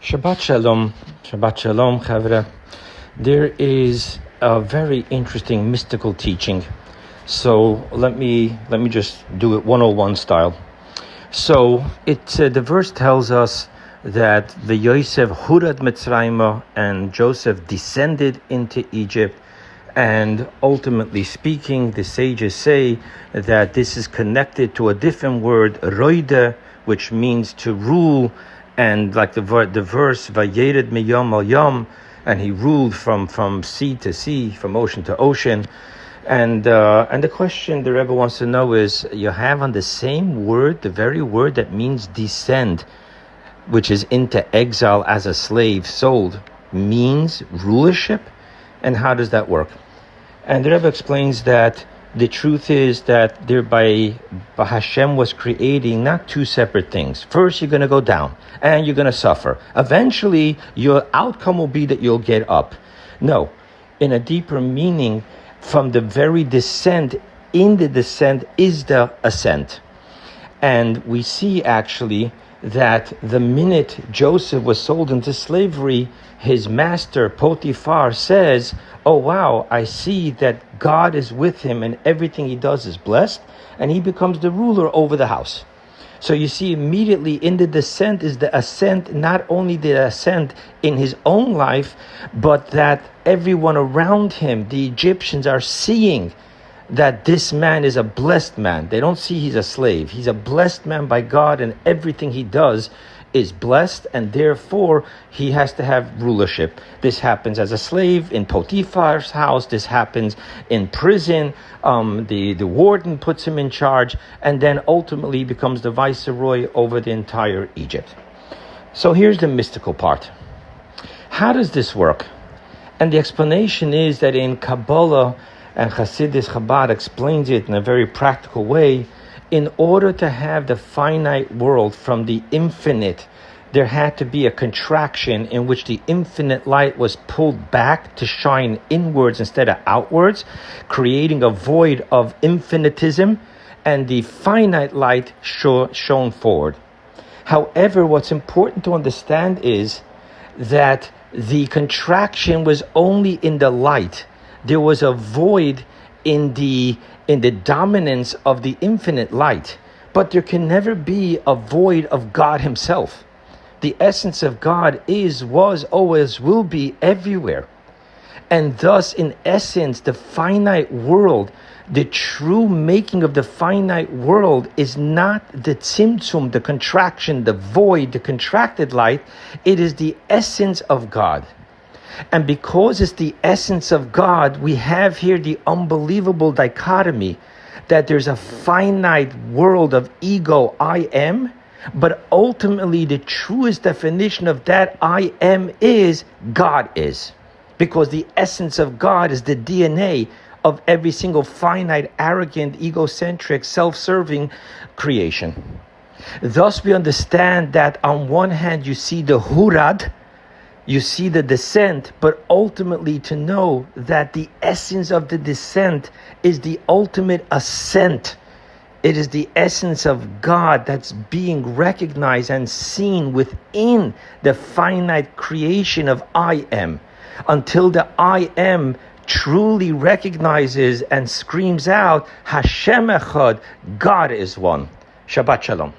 Shabbat Shalom, Chavra. There is a very interesting mystical teaching. So let me just do it 101 style. So the verse tells us that Vayeishev2 Mitzrayim and Joseph descended into Egypt. And ultimately speaking, the sages say that this is connected to a different word, roide, which means to rule. And like the verse, Vayered miyam al yam, and he ruled from sea to sea, from ocean to ocean. And the question the Rebbe wants to know is, you have on the same word, the very word that means descend, which is into exile as a slave, sold, means rulership? And how does that work? And the Rebbe explains that the truth is that thereby Hashem was creating not two separate things. First, you're going to go down and you're going to suffer. Eventually, your outcome will be that you'll get up. No, in a deeper meaning, from the very descent, in the descent is the ascent. And we see actually that the minute Joseph was sold into slavery, his master Potiphar says, "Oh wow, I see that God is with him and everything he does is blessed," and he becomes the ruler over the house. So you see immediately in the descent is the ascent, not only the ascent in his own life, but that everyone around him, the Egyptians, are seeing that this man is a blessed man. They don't see he's a slave. He's a blessed man by God, and everything he does is blessed, and therefore he has to have rulership. This happens as a slave in Potiphar's house. This happens in prison. The warden puts him in charge, and then ultimately becomes the viceroy over the entire Egypt. So here's the mystical part. How does this work? And the explanation is that in Kabbalah, and Hasidus Chabad explains it in a very practical way. In order to have the finite world from the infinite, there had to be a contraction in which the infinite light was pulled back to shine inwards instead of outwards, creating a void of infinitism, and the finite light shone forward. However, what's important to understand is that the contraction was only in the light. There was a void in the dominance of the infinite light, but there can never be a void of God himself. The essence of God is, was, always will be everywhere. And thus, in essence, the finite world, the true making of the finite world is not the tzimtzum, the contraction, the void, the contracted light. It is the essence of God. And because it's the essence of God, we have here the unbelievable dichotomy that there's a finite world of ego, I am, but ultimately the truest definition of that I am is God is. Because the essence of God is the DNA of every single finite, arrogant, egocentric, self-serving creation. Thus we understand that on one hand you see the hurad, you see the descent, but ultimately to know that the essence of the descent is the ultimate ascent. It is the essence of God that's being recognized and seen within the finite creation of I am. Until the I am truly recognizes and screams out, Hashem Echad, God is one. Shabbat Shalom.